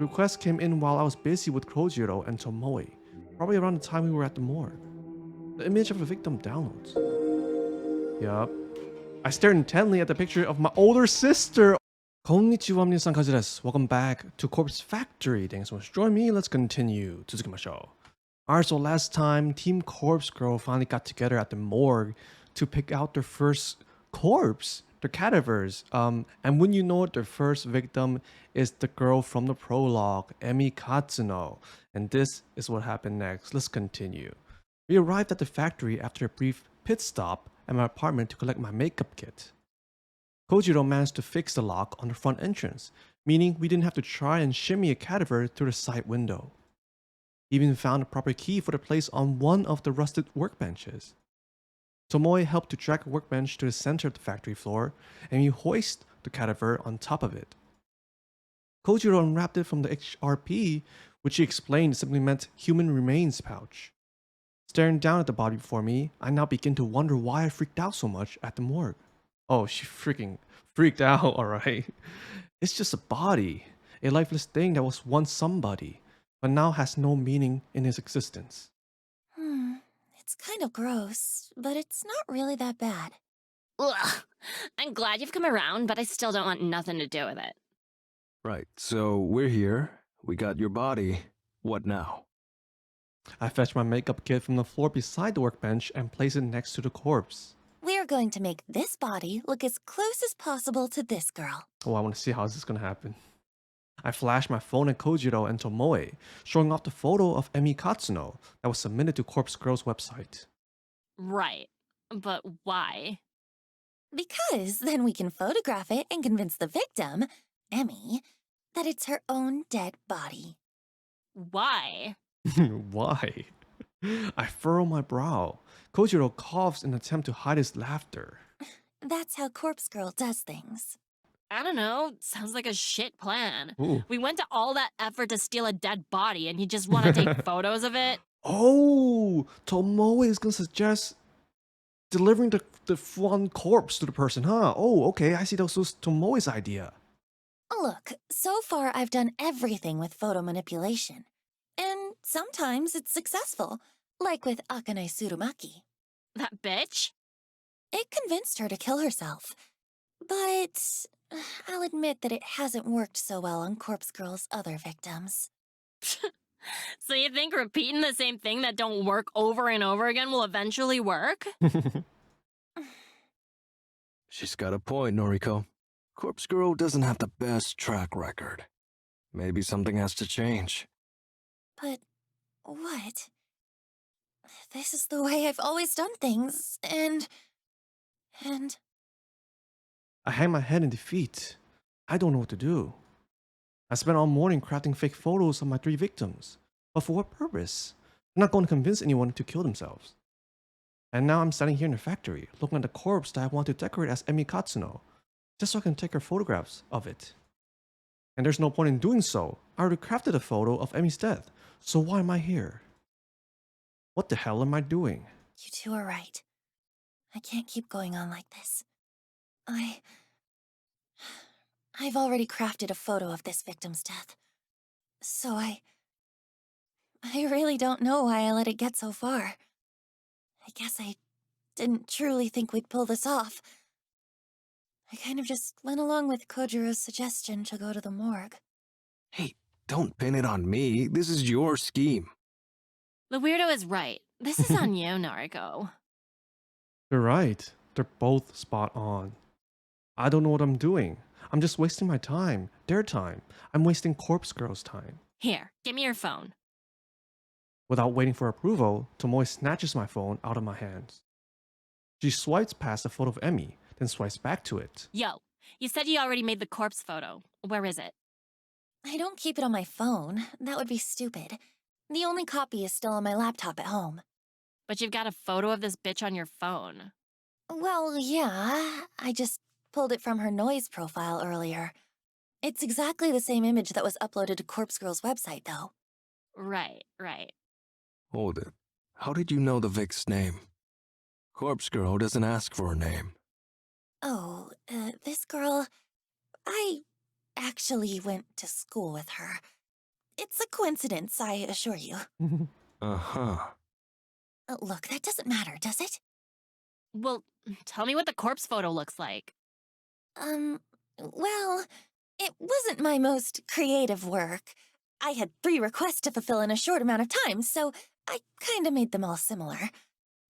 The request came in while I was busy with Kojiro and Tomoe, probably around the time we were at the morgue. The image of the victim downloads. Yup. I stared intently at the picture of my older sister. Konnichiwa, minasan, Kazu desu. Welcome back to Corpse Factory. Thanks so much for joining me. Let's continue. 続きましょう. Alright, so last time, Team Corpse Girl finally got together at the morgue to pick out their first corpse, their cadavers. And when you know it, their first victim is the girl from the prologue, Emi Katsuno. And this is what happened next. Let's continue. We arrived at the factory after a brief pit stop at my apartment to collect my makeup kit. Kojiro managed to fix the lock on the front entrance, meaning we didn't have to try and shimmy a cadaver through the side window. He even found a proper key for the place on one of the rusted workbenches. Tomoe helped to drag a workbench to the center of the factory floor, and we hoisted the cadaver on top of it. Kojiro unwrapped it from the HRP, which he explained simply meant human remains pouch. Staring down at the body before me, I now begin to wonder why I freaked out so much at the morgue. Oh, she freaking freaked out, alright. It's just a body, a lifeless thing that was once somebody, but now has no meaning in his existence. It's kind of gross, but it's not really that bad. Ugh. I'm glad you've come around, but I still don't want nothing to do with it. Right, so we're here. We got your body. What now? I fetched my makeup kit from the floor beside the workbench and placed it next to the corpse. We're going to make this body look as close as possible to this girl. Oh, I want to see how this is going to happen. I flashed my phone at Kojiro and Tomoe, showing off the photo of Emi Katsuno that was submitted to Corpse Girl's website. Right. But why? Because then we can photograph it and convince the victim, Emi, that it's her own dead body. Why? Why? I furrow my brow. Kojiro coughs in an attempt to hide his laughter. That's how Corpse Girl does things. I don't know. Sounds like a shit plan. Ooh. We went to all that effort to steal a dead body and you just want to take photos of it? Oh, Tomoe is going to suggest delivering the one corpse to the person, huh? Oh, okay, I see that was Tomoe's idea. Look, so far I've done everything with photo manipulation. And sometimes it's successful, like with Akane Tsurumaki. That bitch? It convinced her to kill herself. But I'll admit that it hasn't worked so well on Corpse Girl's other victims. So you think repeating the same thing that don't work over and over again will eventually work? She's got a point, Noriko. Corpse Girl doesn't have the best track record. Maybe something has to change. But what? This is the way I've always done things, and... I hang my head in defeat. I don't know what to do. I spent all morning crafting fake photos of my 3 victims. But for what purpose? I'm not going to convince anyone to kill themselves. And now I'm standing here in the factory, looking at the corpse that I want to decorate as Emi Katsuno, just so I can take her photographs of it. And there's no point in doing so. I already crafted a photo of Emi's death, so why am I here? What the hell am I doing? You two are right. I can't keep going on like this. I've already crafted a photo of this victim's death. So I really don't know why I let it get so far. I guess I didn't truly think we'd pull this off. I kind of just went along with Kojiro's suggestion to go to the morgue. Hey, don't pin it on me. This is your scheme. The weirdo is right. This is on you, Noriko. You're right. They're both spot on. I don't know what I'm doing. I'm just wasting my time, their time. I'm wasting Corpse Girl's time. Here, give me your phone. Without waiting for approval, Tomoe snatches my phone out of my hands. She swipes past the photo of Emi, then swipes back to it. Yo, you said you already made the corpse photo. Where is it? I don't keep it on my phone. That would be stupid. The only copy is still on my laptop at home. But you've got a photo of this bitch on your phone. Well, yeah. I just pulled it from her noise profile earlier. It's exactly the same image that was uploaded to Corpse Girl's website, though. Right. Hold it. How did you know the Vic's name? Corpse Girl doesn't ask for a name. Oh, this girl... I actually went to school with her. It's a coincidence, I assure you. Uh-huh. Look, that doesn't matter, does it? Well, tell me what the corpse photo looks like. Well, it wasn't my most creative work. I had 3 requests to fulfill in a short amount of time, so I kinda made them all similar.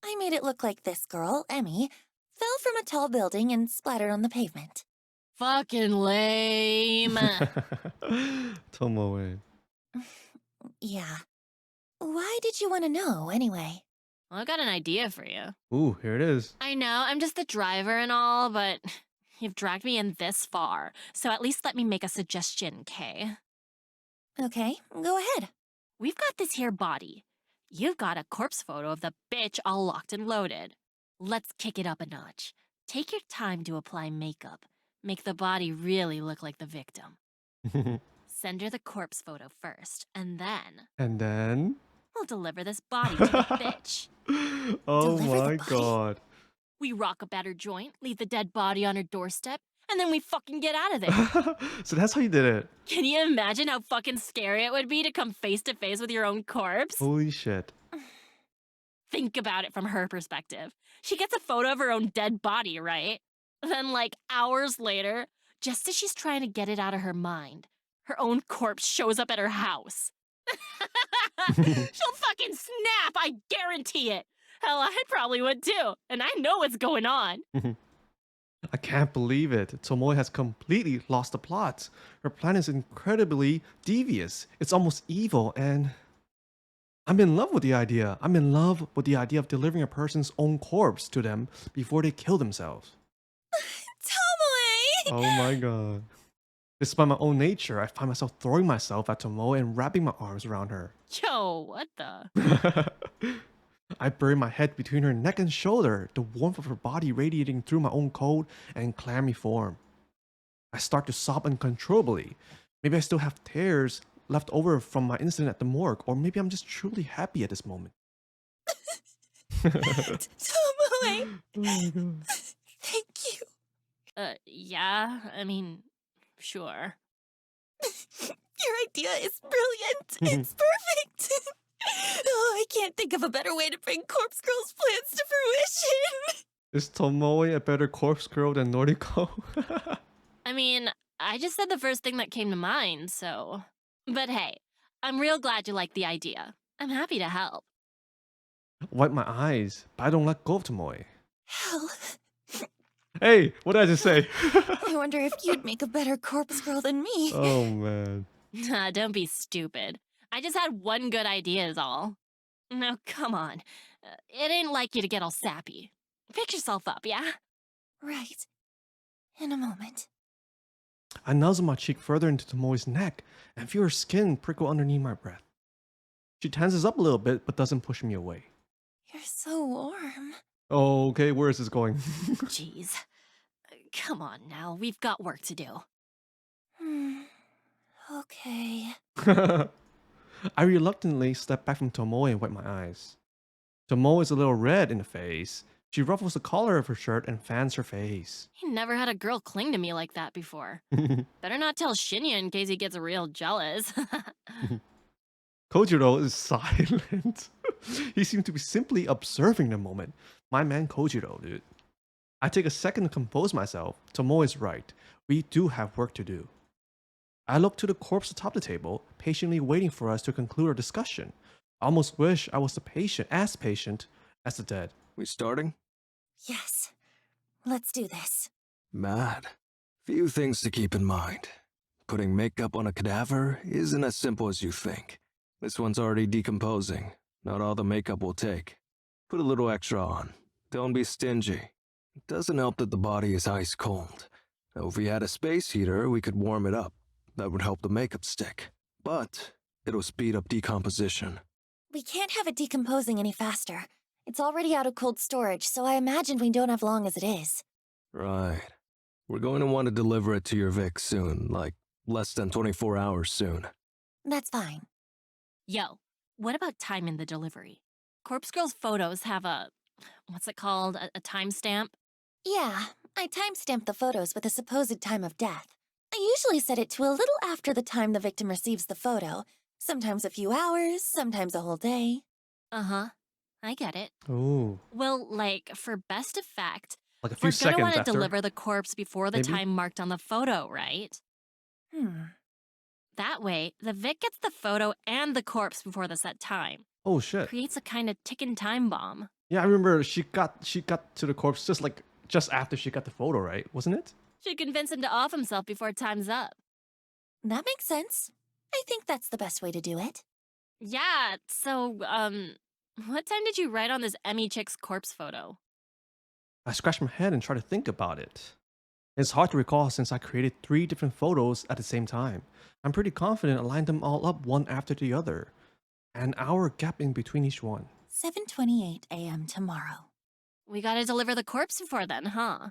I made it look like this girl, Emi, fell from a tall building and splattered on the pavement. Fucking lame. Tomoe. Yeah. Why did you want to know, anyway? Well, I got an idea for you. Ooh, here it is. I know, I'm just the driver and all, but you've dragged me in this far, so at least let me make a suggestion, Kay? Okay, go ahead. We've got this here body. You've got a corpse photo of the bitch all locked and loaded. Let's kick it up a notch. Take your time to apply makeup. Make the body really look like the victim. Send her the corpse photo first, and then we'll deliver this body to the bitch. Oh Deliver the my body? god. We rock up at her joint, leave the dead body on her doorstep, and then we fucking get out of there. So that's how you did it. Can you imagine how fucking scary it would be to come face to face with your own corpse? Holy shit. Think about it from her perspective. She gets a photo of her own dead body, right? Then, like, hours later, just as she's trying to get it out of her mind, her own corpse shows up at her house. She'll fucking snap, I guarantee it. Hell, I probably would too, and I know what's going on. I can't believe it. Tomoe has completely lost the plot. Her plan is incredibly devious. It's almost evil, and I'm in love with the idea. I'm in love with the idea of delivering a person's own corpse to them before they kill themselves. Tomoe! Oh my god. Despite my own nature, I find myself throwing myself at Tomoe and wrapping my arms around her. Yo, what the? I bury my head between her neck and shoulder, the warmth of her body radiating through my own cold and clammy form. I start to sob uncontrollably. Maybe I still have tears left over from my incident at the morgue, or maybe I'm just truly happy at this moment. Tomoe! Oh my god. Thank you. Yeah, I mean, sure. Your idea is brilliant. It's perfect. Oh, I can't think of a better way to bring Corpse Girl's plans to fruition. Is Tomoe a better corpse girl than Noriko? I mean, I just said the first thing that came to mind, so. But hey, I'm real glad you like the idea. I'm happy to help. Wipe my eyes, but I don't let go of Tomoe. Hell, Hey, what did I just say? I wonder if you'd make a better Corpse Girl than me. Oh man. Nah, don't be stupid. I just had one good idea is all. No, come on. It ain't like you to get all sappy. Pick yourself up, yeah? Right. In a moment. I nuzzle my cheek further into Tomoe's neck and feel her skin prickle underneath my breath. She tenses up a little bit but doesn't push me away. You're so warm. Oh, okay, where is this going? Jeez. Come on now, we've got work to do. Okay. I reluctantly step back from Tomoe and wipe my eyes. Tomoe is a little red in the face. She ruffles the collar of her shirt and fans her face. He never had a girl cling to me like that before. Better not tell Shinya in case he gets real jealous. Kojiro is silent. He seems to be simply observing the moment. My man Kojiro, dude. I take a second to compose myself. Tomoe is right. We do have work to do. I look to the corpse atop the table, patiently waiting for us to conclude our discussion. I almost wish I was patient as the dead. We starting? Yes. Let's do this. Mad. Few things to keep in mind. Putting makeup on a cadaver isn't as simple as you think. This one's already decomposing. Not all the makeup will take. Put a little extra on. Don't be stingy. It doesn't help that the body is ice cold. Now, if we had a space heater, we could warm it up. That would help the makeup stick. But it'll speed up decomposition. We can't have it decomposing any faster. It's already out of cold storage, so I imagine we don't have long as it is. Right. We're going to want to deliver it to your Vic soon, like less than 24 hours soon. That's fine. Yo, what about timing the delivery? Corpse Girl's photos have a, what's it called, a timestamp? Yeah, I timestamped the photos with a supposed time of death. I usually set it to a little after the time the victim receives the photo, Sometimes a few hours, sometimes a whole day. Uh-huh. I get it. Oh, Well, like, for best effect, like a few we're gonna seconds want to after. deliver the corpse before the maybe? time marked on the photo, right? That way, the Vic gets the photo and the corpse before the set time. Oh shit. Creates a kind of ticking time bomb. Yeah, I remember she got to the corpse just after she got the photo, right? Wasn't it? Should convince him to off himself before time's up. That makes sense. I think that's the best way to do it. Yeah, so, what time did you write on this Emi chick's corpse photo? I scratched my head and tried to think about it. It's hard to recall since I created 3 different photos at the same time. I'm pretty confident I lined them all up one after the other. An hour gap in between each one. 7:28 a.m. tomorrow. We gotta deliver the corpse before then, huh?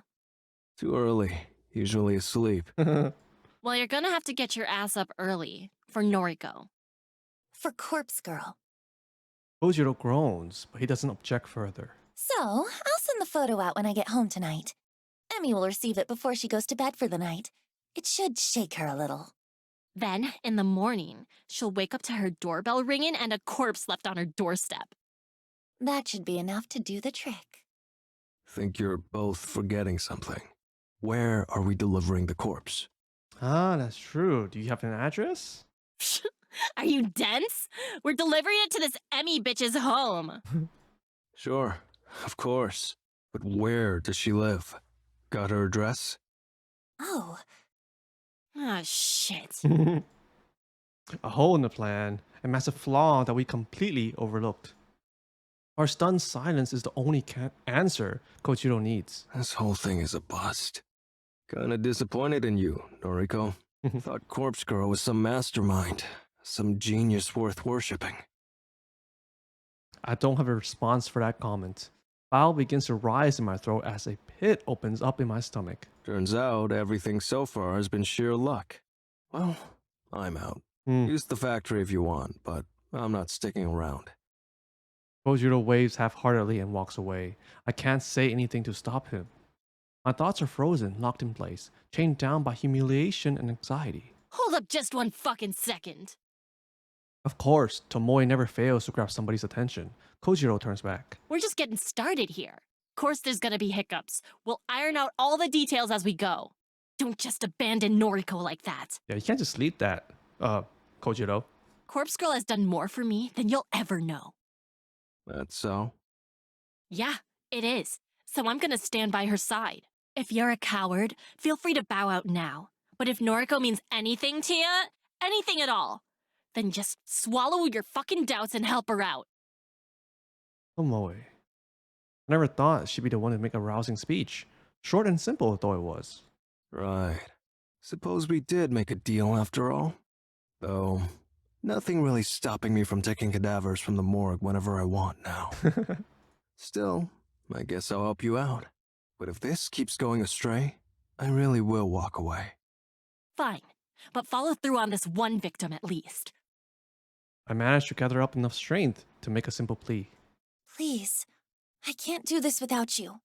Too early. Usually asleep. Well, you're gonna have to get your ass up early. For Noriko. For Corpse Girl. Kojiro groans, but he doesn't object further. So, I'll send the photo out when I get home tonight. Emi will receive it before she goes to bed for the night. It should shake her a little. Then, in the morning, she'll wake up to her doorbell ringing and a corpse left on her doorstep. That should be enough to do the trick. Think you're both forgetting something. Where are we delivering the corpse? Ah, that's true. Do you have an address? Are you dense? We're delivering it to this Emi bitch's home. Sure, of course. But where does she live? Got her address? Oh, Ah, shit. A hole in the plan, a massive flaw that we completely overlooked. Our stunned silence is the only answer Kojiro needs. This whole thing is a bust. Kinda disappointed in you, Noriko. Thought Corpse Girl was some mastermind, some genius worth worshipping. I don't have a response for that comment. Bile begins to rise in my throat as a pit opens up in my stomach. Turns out everything so far has been sheer luck. Well, I'm out. Use the factory if you want, but I'm not sticking around. Kojiro waves half-heartedly and walks away. I can't say anything to stop him. My thoughts are frozen, locked in place, chained down by humiliation and anxiety. Hold up just one fucking second. Of course, Tomoe never fails to grab somebody's attention. Kojiro turns back. We're just getting started here. Of course there's gonna be hiccups. We'll iron out all the details as we go. Don't just abandon Noriko like that. Yeah, you can't just leave that, Kojiro. Corpse Girl has done more for me than you'll ever know. That's so? Yeah, it is. So I'm gonna stand by her side. If you're a coward, feel free to bow out now. But if Noriko means anything to you, anything at all, then just swallow your fucking doubts and help her out. Tomoe. I never thought she'd be the one to make a rousing speech. Short and simple, though it was. Right. Suppose we did make a deal after all? Though, nothing really stopping me from taking cadavers from the morgue whenever I want now. Still, I guess I'll help you out. But if this keeps going astray, I really will walk away. Fine, but follow through on this one victim at least. I managed to gather up enough strength to make a simple plea. please. I can't do this without you.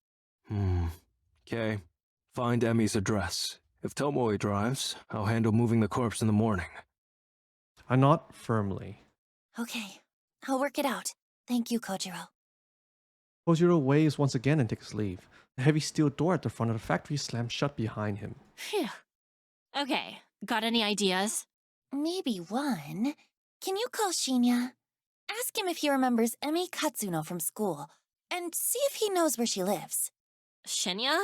Okay. Find Emi's address. If Tomoe drives, I'll handle moving the corpse in the morning. I nod firmly. Okay, I'll work it out. Thank you, Kojiro. Kojiro waves once again and takes leave. The heavy steel door at the front of the factory slams shut behind him. Phew. Okay, got any ideas? Maybe one. Can you call Shinya? Ask him if he remembers Emi Katsuno from school, and see if he knows where she lives. Shinya?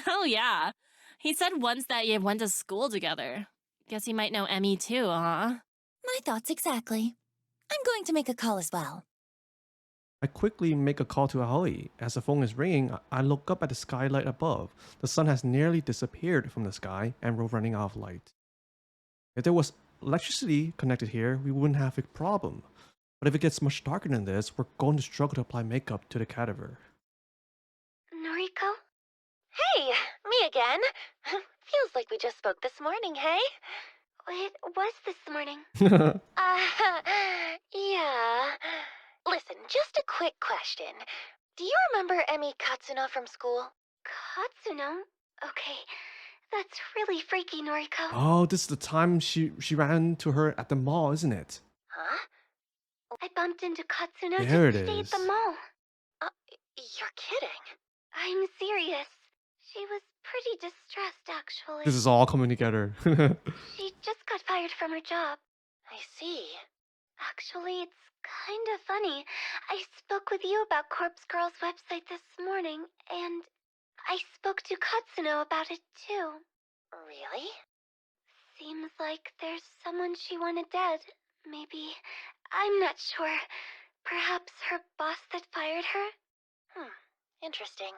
Oh yeah. He said once that you went to school together. Guess he might know Emi too, huh? My thoughts exactly. I'm going to make a call as well. I quickly make a call to Aoi. As the phone is ringing, I look up at the skylight above. The sun has nearly disappeared from the sky, and we're running out of light. If there was electricity connected here, we wouldn't have a problem. But if it gets much darker than this, we're going to struggle to apply makeup to the cadaver. Noriko? Hey, me again. Feels like we just spoke this morning, hey? It was this morning. Yeah. Listen, just a quick question. Do you remember Emi Katsuno from school? Katsuno? Okay. That's really freaky, Noriko. Oh, this is the time she ran into her at the mall, isn't it? Huh? I bumped into Katsuno There it today at the is. mall. You're kidding. I'm serious. She was pretty distressed, actually. This is all coming together. She just got fired from her job. I see. Actually, it's kind of funny. I spoke with you about Corpse Girl's website this morning, and I spoke to Katsuno about it too. Really? Seems like there's someone she wanted dead. Maybe. I'm not sure. Perhaps her boss that fired her? Interesting.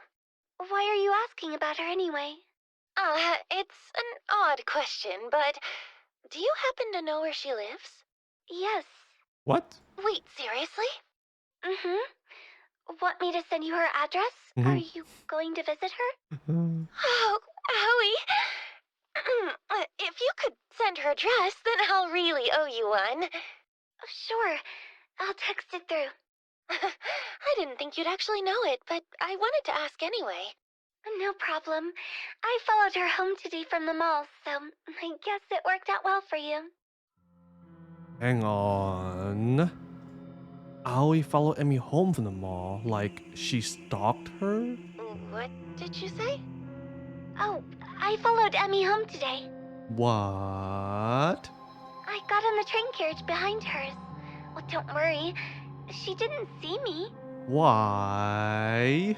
Why are you asking about her anyway? It's an odd question, but do you happen to know where she lives? Yes. What? Wait, seriously? Want me to send you her address? Are you going to visit her? Oh, Howie. If you could send her address, then I'll really owe you one. Sure. I'll text it through. I didn't think you'd actually know it, but I wanted to ask anyway. No problem. I followed her home today from the mall, so I guess it worked out well for you. Hang on. Aoi followed Emi home from the mall, like she stalked her? What did you say? Oh, I followed Emi home today. What? I got on the train carriage behind hers. Well, don't worry. She didn't see me. Why?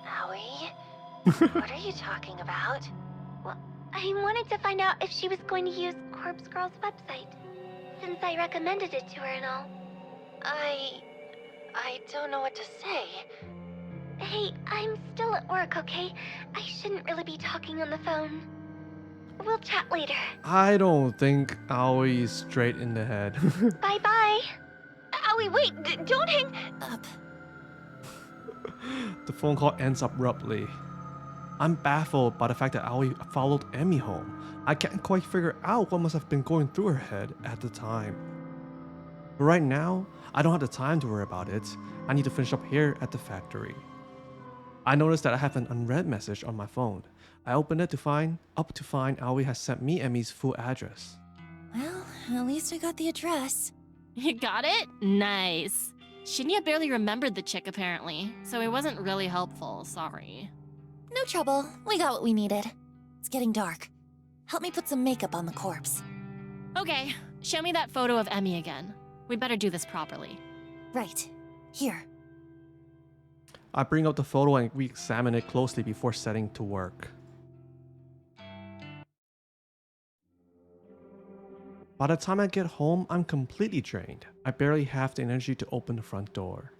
Howie? What are you talking about? Well, I wanted to find out if she was going to use Corpse Girl's website, since I recommended it to her and all. I don't know what to say. Hey, I'm still at work, okay? I shouldn't really be talking on the phone. We'll chat later. I don't think Aoi is straight in the head. Bye-bye. Howie, wait, don't hang up. The phone call ends abruptly. I'm baffled by the fact that Aoi followed Emi home. I can't quite figure out what must have been going through her head at the time. But right now, I don't have the time to worry about it. I need to finish up here at the factory. I noticed that I have an unread message on my phone. I opened it to find Aoi has sent me Emi's full address. Well, at least I got the address. You got it? Nice. Shinya barely remembered the chick, apparently, so it wasn't really helpful, sorry. No trouble. We got what we needed. It's getting dark. Help me put some makeup on the corpse. Okay, show me that photo of Emi again. We better do this properly. Right. Here. I bring out the photo and we examine it closely before setting to work. By the time I get home, I'm completely drained. I barely have the energy to open the front door.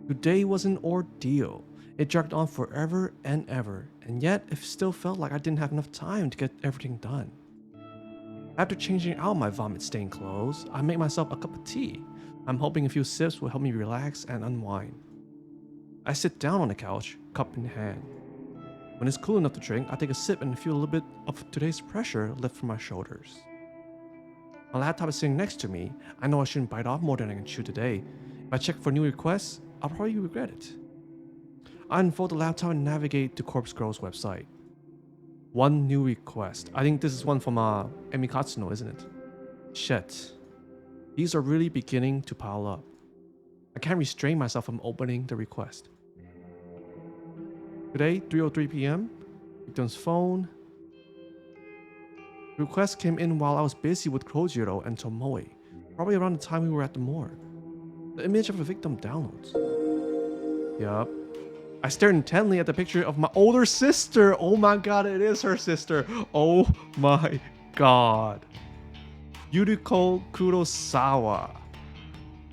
Today was an ordeal. It dragged on forever and ever, and yet it still felt like I didn't have enough time to get everything done. After changing out my vomit-stained clothes, I make myself a cup of tea. I'm hoping a few sips will help me relax and unwind. I sit down on the couch, cup in hand. When it's cool enough to drink, I take a sip and feel a little bit of today's pressure lift from my shoulders. My laptop is sitting next to me. I know I shouldn't bite off more than I can chew today. If I check for new requests, I'll probably regret it. I unfold the laptop and navigate to Corpse Girl's website. One new request. I think this is one from Emi Katsuno, isn't it? Shit. These are really beginning to pile up. I can't restrain myself from opening the request. Today, 3:03 p.m. Victim's phone. The request came in while I was busy with Kojiro and Tomoe, probably around the time we were at the morgue. The image of the victim downloads. Yup. I stared intently at the picture of my older sister. Oh my god, it is her sister. Oh my god. Yuriko Kurosawa.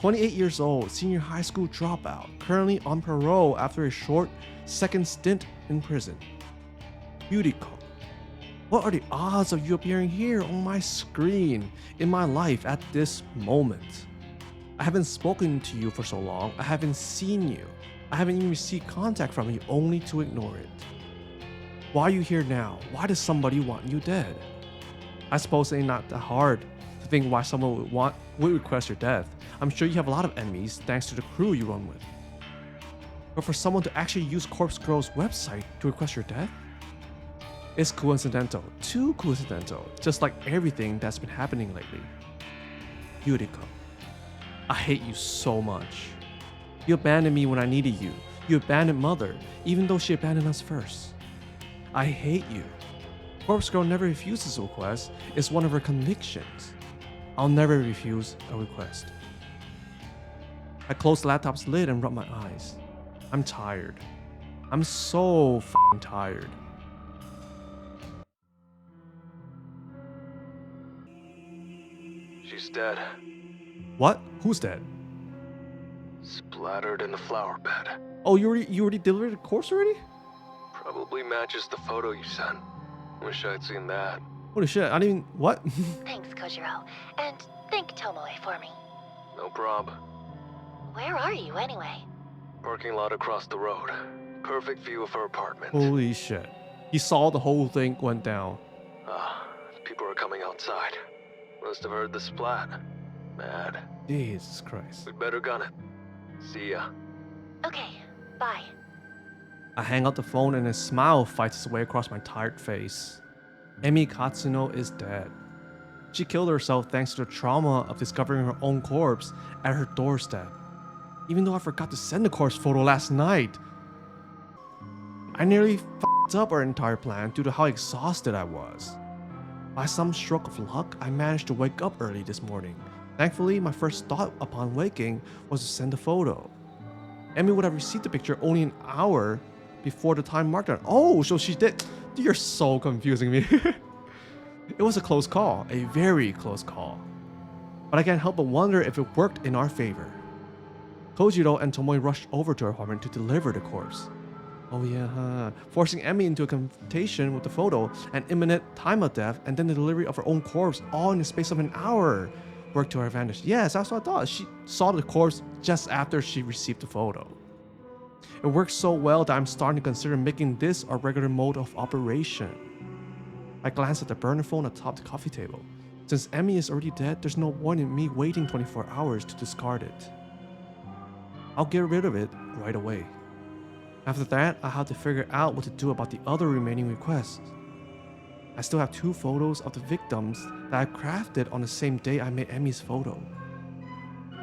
28 years old, senior high school dropout, currently on parole after a short second stint in prison. Yuriko. What are the odds of you appearing here on my screen, in my life at this moment? I haven't spoken to you for so long, I haven't seen you. I haven't even received contact from you, only to ignore it. Why are you here now? Why does somebody want you dead? I suppose it ain't not that hard to think why someone would request your death. I'm sure you have a lot of enemies thanks to the crew you run with. But for someone to actually use Corpse Girl's website to request your death? It's coincidental, too coincidental, just like everything that's been happening lately. Yuriko. I hate you so much. You abandoned me when I needed you. You abandoned Mother, even though she abandoned us first. I hate you. Corpse Girl never refuses a request. It's one of her convictions. I'll never refuse a request. I closed the laptop's lid and rubbed my eyes. I'm tired. I'm so f***ing tired. She's dead. What? Who's dead? Splattered in the flower bed. Oh, you already delivered the corpse already? Probably matches the photo you sent. Wish I'd seen that. Holy shit, I didn't even... What? Thanks, Kojiro. And thank Tomoe for me. No prob. Where are you, anyway? Parking lot across the road. Perfect view of her apartment. Holy shit. He saw the whole thing went down. People are coming outside. Must have heard the splat. Mad. Jesus Christ. We'd better gun it. See ya. Okay, bye. I hang up the phone and a smile fights its way across my tired face. Emi Katsuno is dead. She killed herself thanks to the trauma of discovering her own corpse at her doorstep. Even though I forgot to send the corpse photo last night. I nearly f***ed up our entire plan due to how exhausted I was. By some stroke of luck, I managed to wake up early this morning. Thankfully, my first thought upon waking was to send a photo. Emi would have received the picture only an hour before the time marked on. Oh, so she did. You're so confusing me. It was a close call, a very close call. But I can't help but wonder if it worked in our favor. Kojiro and Tomoe rushed over to her apartment to deliver the corpse. Oh yeah, forcing Emi into a confrontation with the photo, an imminent time of death, and then the delivery of her own corpse all in the space of an hour worked to her advantage. Yes, that's what I thought. She saw the corpse just after she received the photo. It worked so well that I'm starting to consider making this our regular mode of operation. I glanced at the burner phone atop the coffee table. Since Emi is already dead, there's no point in me waiting 24 hours to discard it. I'll get rid of it right away. After that, I have to figure out what to do about the other remaining requests. I still have 2 photos of the victims that I crafted on the same day I made Emi's photo.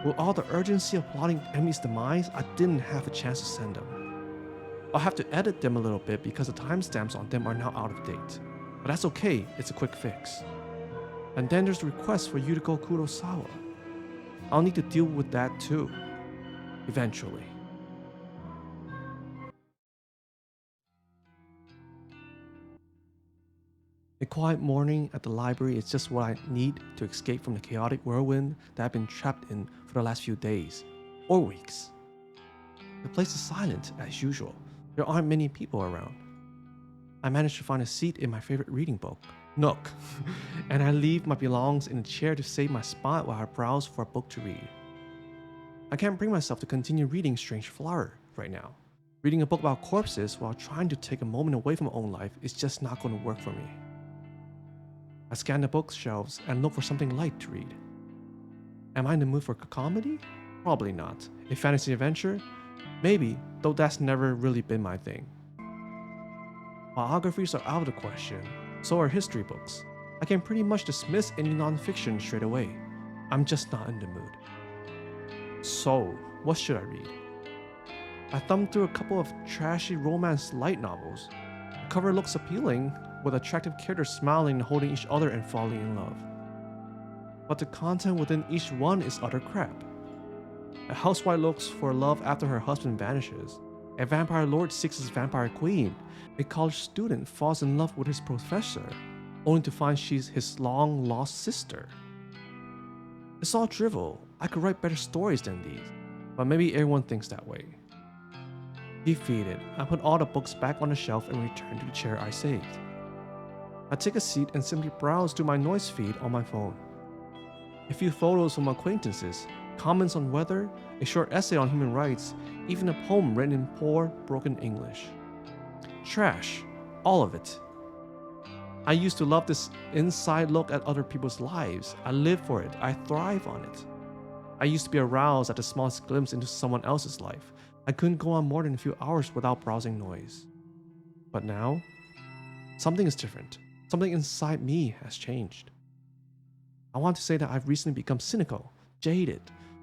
With all the urgency of plotting Emi's demise, I didn't have a chance to send them. I'll have to edit them a little bit because the timestamps on them are now out of date. But that's okay, it's a quick fix. And then there's the request for Yuriko Kurosawa. I'll need to deal with that too. Eventually. A quiet morning at the library is just what I need to escape from the chaotic whirlwind that I've been trapped in for the last few days, or weeks. The place is silent as usual. There aren't many people around. I manage to find a seat in my favorite reading book, Nook, and I leave my belongings in a chair to save my spot while I browse for a book to read. I can't bring myself to continue reading Strange Flower right now. Reading a book about corpses while trying to take a moment away from my own life is just not going to work for me. I scan the bookshelves and look for something light to read. Am I in the mood for a comedy? Probably not. A fantasy adventure? Maybe, though that's never really been my thing. Biographies are out of the question, so are history books. I can pretty much dismiss any non-fiction straight away. I'm just not in the mood. So, what should I read? I thumbed through a couple of trashy romance light novels. The cover looks appealing, with attractive characters smiling and holding each other and falling in love. But the content within each one is utter crap. A housewife looks for love after her husband vanishes. A vampire lord seeks his vampire queen. A college student falls in love with his professor, only to find she's his long-lost sister. It's all trivial. I could write better stories than these, but maybe everyone thinks that way. Defeated, I put all the books back on the shelf and return to the chair I saved. I take a seat and simply browse through my noise feed on my phone. A few photos from acquaintances, comments on weather, a short essay on human rights, even a poem written in poor, broken English. Trash. All of it. I used to love this inside look at other people's lives. I live for it. I thrive on it. I used to be aroused at the smallest glimpse into someone else's life. I couldn't go on more than a few hours without browsing noise. But now, something is different. Something inside me has changed. I want to say that I've recently become cynical, jaded,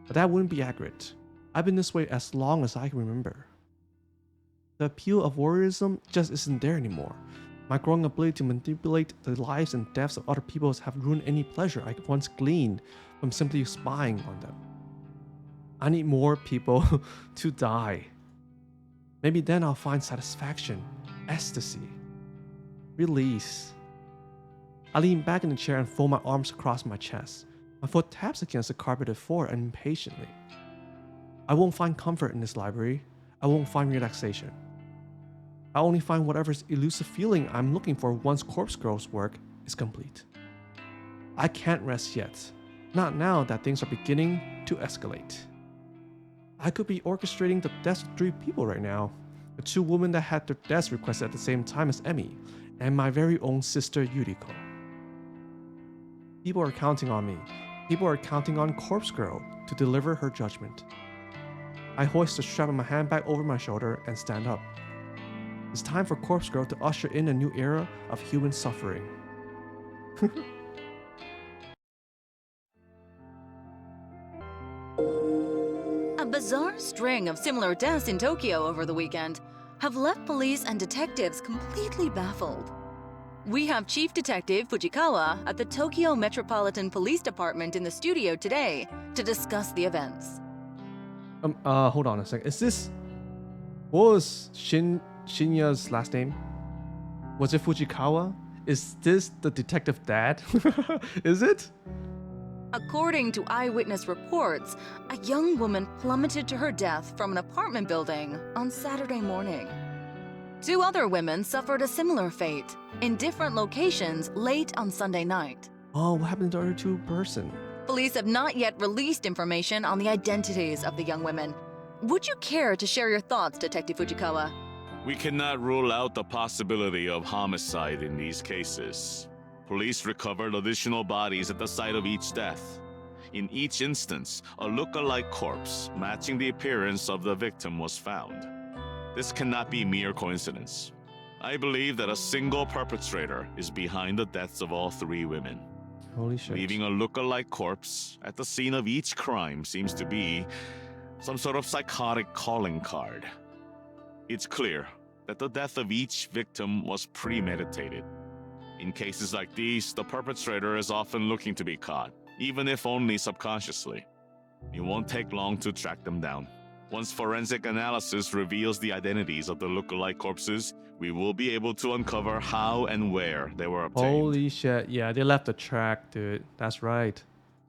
But that wouldn't be accurate. I've been this way as long as I can remember. The appeal of warriorism just isn't there anymore. My growing ability to manipulate the lives and deaths of other people have ruined any pleasure I once gleaned from simply spying on them. I need more people to die. Maybe then I'll find satisfaction, ecstasy, release. I lean back in the chair and fold my arms across my chest. My foot taps against the carpeted floor impatiently. I won't find comfort in this library. I won't find relaxation. I'll only find whatever elusive feeling I'm looking for once Corpse Girl's work is complete. I can't rest yet. Not now that things are beginning to escalate. I could be orchestrating the deaths of 3 people right now. The 2 women that had their deaths requested at the same time as Emi, and my very own sister Yuriko. People are counting on me. People are counting on Corpse Girl to deliver her judgment. I hoist the strap of my handbag over my shoulder and stand up. It's time for Corpse Girl to usher in a new era of human suffering. A bizarre string of similar deaths in Tokyo over the weekend have left police and detectives completely baffled. We have Chief Detective Fujikawa at the Tokyo Metropolitan Police Department in the studio today to discuss the events. Hold on a second. What was Shinya's last name? Was it Fujikawa? Is this the detective dad? Is it? According to eyewitness reports, a young woman plummeted to her death from an apartment building on Saturday morning. 2 other women suffered a similar fate in different locations late on Sunday night. Oh, what happened to the other 2 person? Police have not yet released information on the identities of the young women. Would you care to share your thoughts, Detective Fujikawa? We cannot rule out the possibility of homicide in these cases. Police recovered additional bodies at the site of each death. In each instance, a look-alike corpse matching the appearance of the victim was found. This cannot be mere coincidence. I believe that a single perpetrator is behind the deaths of all 3 women. Holy shit. Leaving a look-alike corpse at the scene of each crime seems to be some sort of psychotic calling card. It's clear that the death of each victim was premeditated. In cases like these, the perpetrator is often looking to be caught, even if only subconsciously. It won't take long to track them down. Once forensic analysis reveals the identities of the look-alike corpses, we will be able to uncover how and where they were obtained. Holy shit. Yeah, they left the track, dude. That's right.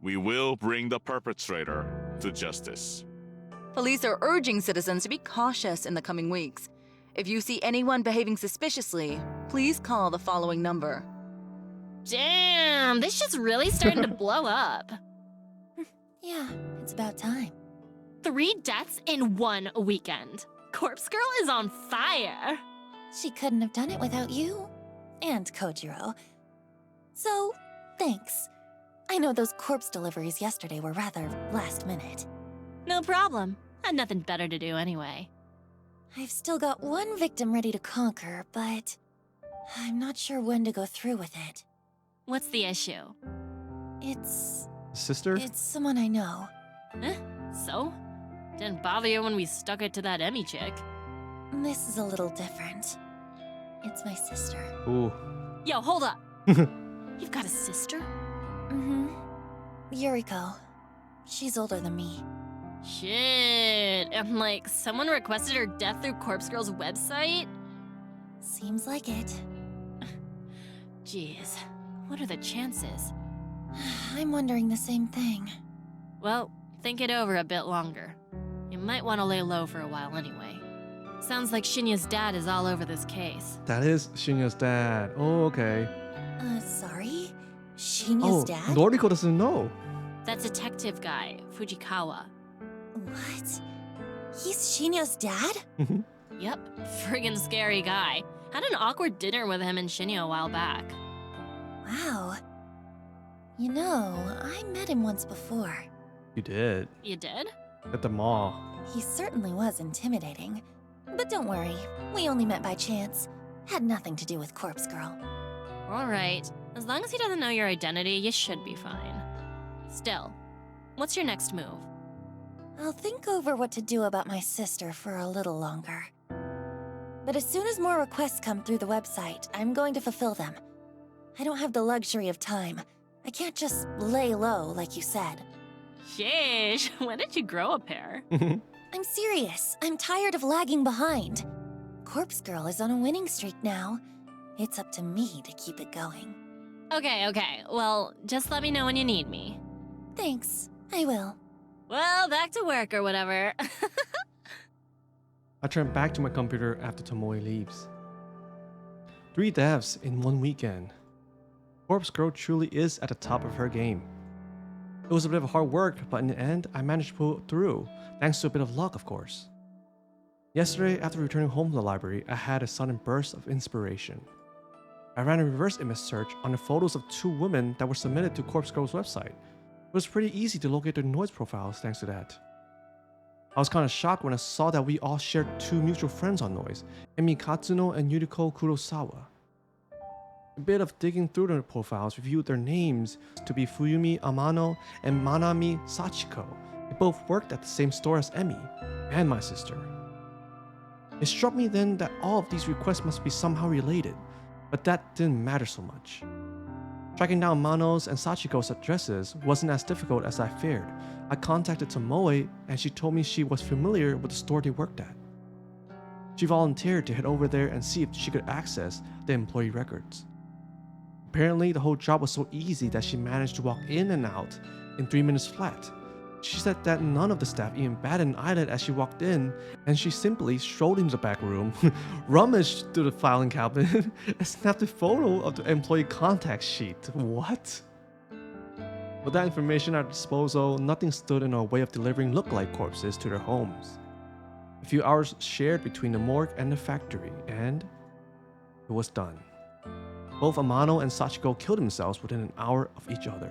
We will bring the perpetrator to justice. Police are urging citizens to be cautious in the coming weeks. If you see anyone behaving suspiciously, please call the following number. Damn, this shit's really starting to blow up. Yeah, it's about time. 3 deaths in 1 weekend. Corpse Girl is on fire. She couldn't have done it without you. And Kojiro. So, thanks. I know those corpse deliveries yesterday were rather last minute. No problem. Had nothing better to do anyway. I've still got 1 victim ready to conquer, but I'm not sure when to go through with it. What's the issue? It's Sister? someone I know. Huh? So? Didn't bother you when we stuck it to that Emi chick. This is a little different. It's my sister. Ooh. Yo, hold up. You've got a sister? Mm-hmm. Yuriko. She's older than me. Shit. And like, someone requested her death through Corpse Girl's website? Seems like it. Jeez. What are the chances? I'm wondering the same thing. Well, think it over a bit longer. You might want to lay low for a while anyway. Sounds like Shinya's dad is all over this case. That is Shinya's dad. Oh, okay. Sorry? Shinya's dad? Noriko doesn't know. That detective guy, Fujikawa. What? He's Shinya's dad? Yep, friggin' scary guy. Had an awkward dinner with him and Shinya a while back. Wow. You know, I met him once before. You did. You did? At the mall. He certainly was intimidating. But don't worry, we only met by chance. Had nothing to do with Corpse Girl. Alright, as long as he doesn't know your identity, you should be fine. Still, what's your next move? I'll think over what to do about my sister for a little longer. But as soon as more requests come through the website, I'm going to fulfill them. I don't have the luxury of time. I can't just lay low, like you said. Sheesh, when did you grow a pair? I'm serious. I'm tired of lagging behind. Corpse Girl is on a winning streak now. It's up to me to keep it going. Okay. Well, just let me know when you need me. Thanks. I will. Well, back to work or whatever. I turn back to my computer after Tomoe leaves. 3 deaths in 1 weekend. Corpse Girl truly is at the top of her game. It was a bit of hard work, but in the end, I managed to pull through, thanks to a bit of luck, of course. Yesterday, after returning home from the library, I had a sudden burst of inspiration. I ran a reverse image search on the photos of 2 women that were submitted to Corpse Girl's website. It was pretty easy to locate their noise profiles thanks to that. I was kind of shocked when I saw that we all shared 2 mutual friends on Noise, Emi Katsuno and Yuriko Kurosawa. A bit of digging through their profiles revealed their names to be Fuyumi Amano and Manami Sachiko. They both worked at the same store as Emi and my sister. It struck me then that all of these requests must be somehow related, but that didn't matter so much. Tracking down Mano's and Sachiko's addresses wasn't as difficult as I feared. I contacted Tomoe and she told me she was familiar with the store they worked at. She volunteered to head over there and see if she could access the employee records. Apparently, the whole job was so easy that she managed to walk in and out in 3 minutes flat. She said that none of the staff even batted an eyelid as she walked in, and she simply strolled into the back room, rummaged through the filing cabinet, and snapped a photo of the employee contact sheet. What? With that information at our disposal, nothing stood in our way of delivering look-alike corpses to their homes. A few hours shared between the morgue and the factory, and it was done. Both Amano and Sachiko killed themselves within an hour of each other.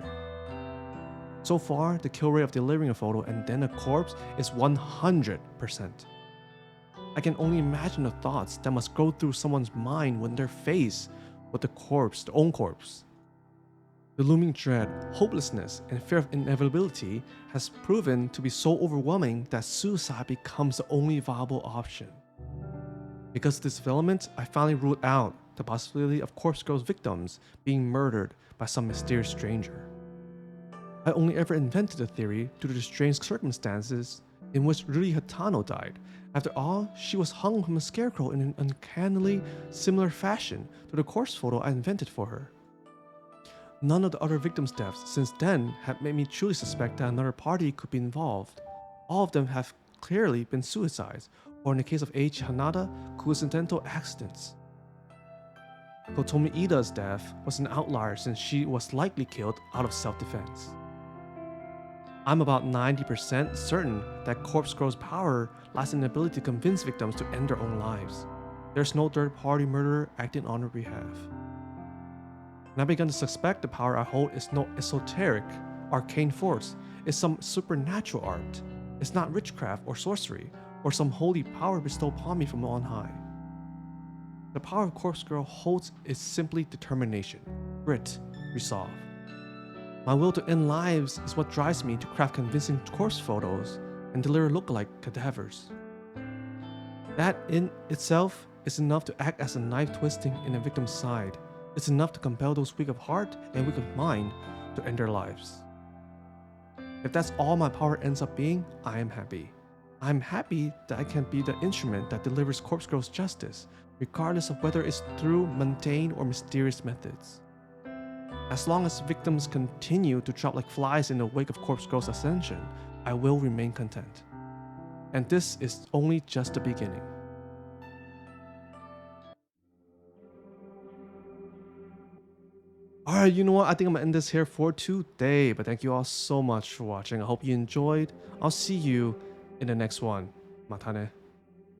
So far, the kill rate of delivering a photo and then a corpse is 100%. I can only imagine the thoughts that must go through someone's mind when they're faced with the corpse, their own corpse. The looming dread, hopelessness, and fear of inevitability has proven to be so overwhelming that suicide becomes the only viable option. Because of this development, I finally ruled out the possibility of Corpse Girl's victims being murdered by some mysterious stranger. I only ever invented the theory due to the strange circumstances in which Ruri Hatano died. After all, she was hung from a scarecrow in an uncannily similar fashion to the corpse photo I invented for her. None of the other victims' deaths since then have made me truly suspect that another party could be involved. All of them have clearly been suicides, or in the case of Eiichi Hanada, coincidental accidents. Kotomi Ida's death was an outlier since she was likely killed out of self-defense. I'm about 90% certain that Corpse Girl's power lies in the ability to convince victims to end their own lives. There's no third-party murderer acting on her behalf. And I begun to suspect the power I hold is no esoteric, arcane force. It's some supernatural art. It's not witchcraft or sorcery, or some holy power bestowed upon me from on high. The power of Corpse Girl holds is simply determination, grit, resolve. My will to end lives is what drives me to craft convincing corpse photos and deliver look-alike cadavers. That in itself is enough to act as a knife twisting in a victim's side. It's enough to compel those weak of heart and weak of mind to end their lives. If that's all my power ends up being, I am happy. I'm happy that I can be the instrument that delivers Corpse Girl's justice, regardless of whether it's through mundane or mysterious methods. As long as victims continue to drop like flies in the wake of Corpse Girl's ascension, I will remain content. And this is only just the beginning. Alright, you know what? I think I'm gonna end this here for today, but thank you all so much for watching. I hope you enjoyed. I'll see you in the next one. Matane.